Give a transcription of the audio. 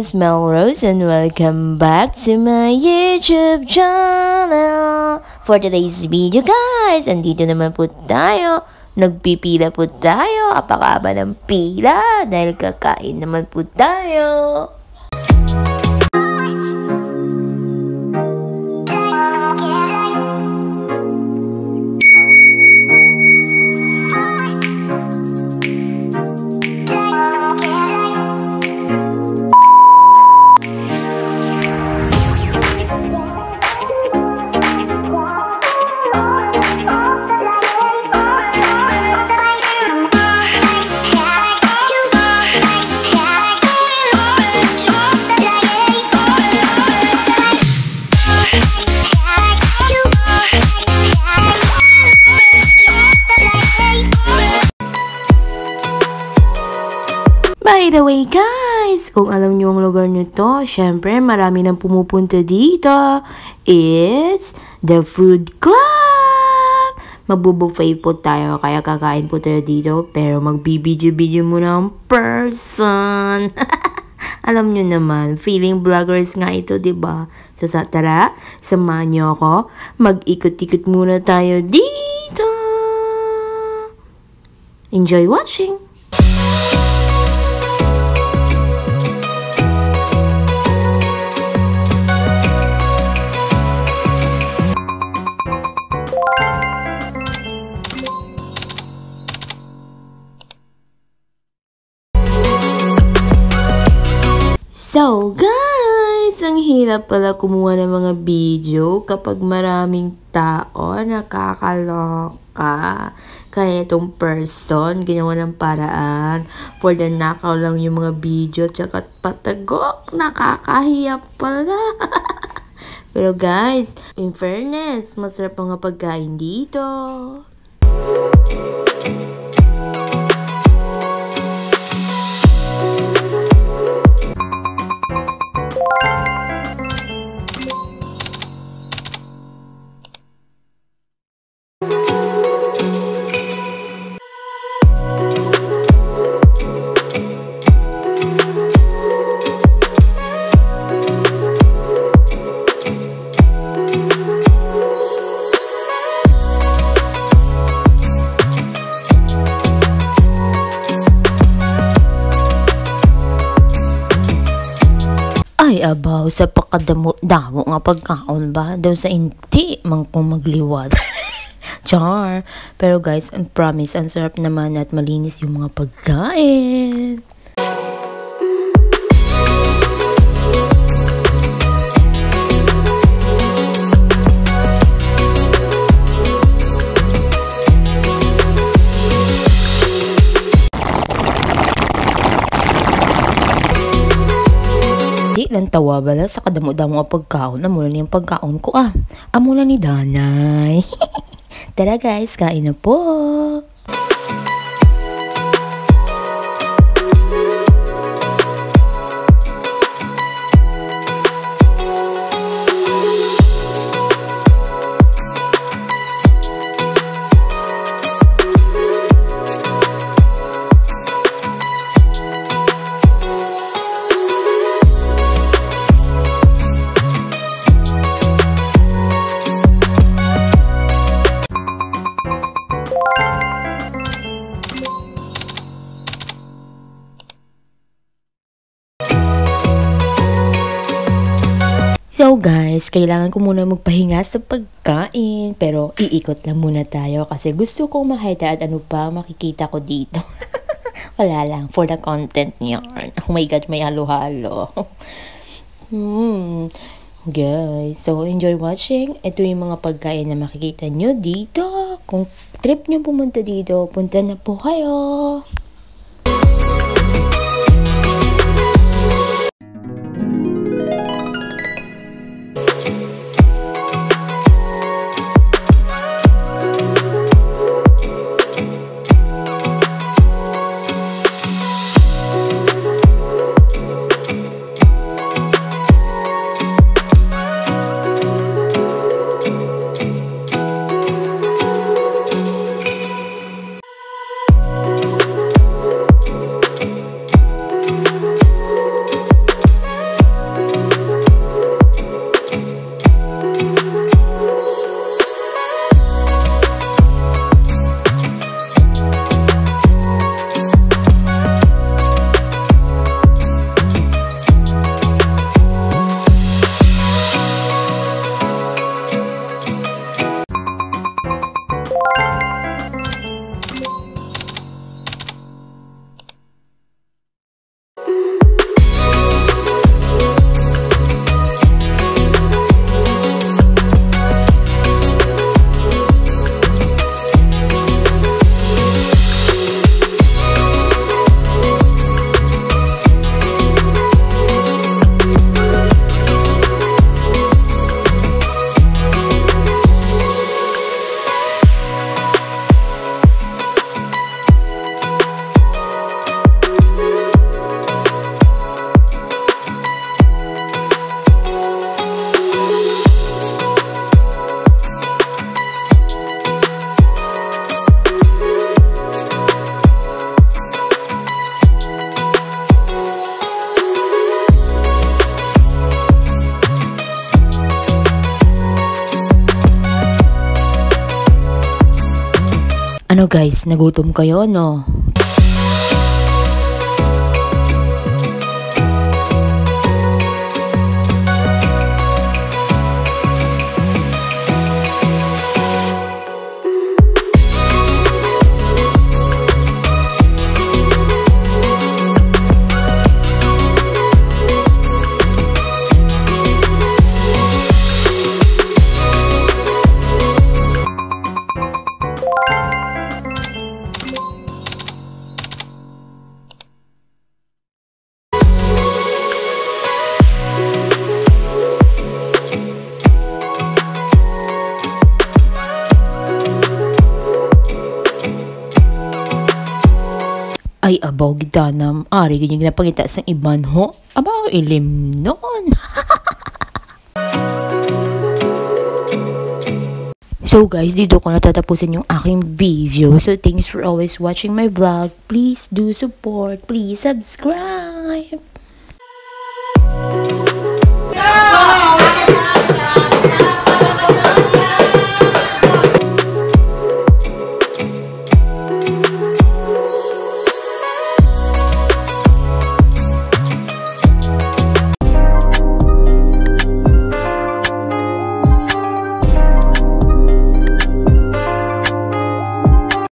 is Melrose and welcome back to my YouTube channel. For today's video guys, andito naman po tayo. Nagpipila po tayo. Apakaba ng pila dahil kakain naman po tayo. By the way guys, kung alam nyo ang lugar nito, syempre marami nang pumupunta dito. It's the Food Club! Magbubuffet po tayo, kaya kakain po tayo dito. Pero magbibideo-video muna ang person. Alam nyo naman, feeling vloggers nga ito, diba? So tara, samahan nyo ako. Mag-ikot-ikot muna tayo dito. Enjoy watching! So guys, ang hirap pala kumuha ng mga video kapag maraming tao, nakakaloka. Kaya itong person, ginawa ng paraan for the nakaw lang yung mga video, tsaka patagok, nakakahiya pala. Pero guys, in fairness, masarap ang pagkain dito. Ay, abaw, sa pakadamo-damo nga pagkaon ba? Daw sa inti, mangkong magliwat. Char. Pero guys, I promise, ang sarap naman at malinis yung mga pagkain. Lang tawa bala sa kadamo-damo ang pagkaon. Amula niyang pagkaon ko amula ni Danay. Tara guys, kain na po. So guys, kailangan ko muna magpahinga sa pagkain. Pero iikot lang muna tayo kasi gusto kong makita at ano pa makikita ko dito. Wala lang, for the content niyan. Oh my God, may halo-halo. Guys, so enjoy watching. Ito yung mga pagkain na makikita nyo dito. Kung trip nyo pumunta dito, punta na po kayo. Guys, nagutom kayo, no? Ay, abaw, gitanam. Ari, ganyan ginapangita sa iban, ho? Abaw, ilim nun. So guys, dito ko natatapusin yung aking video. So thanks for always watching my vlog. Please do support. Please subscribe.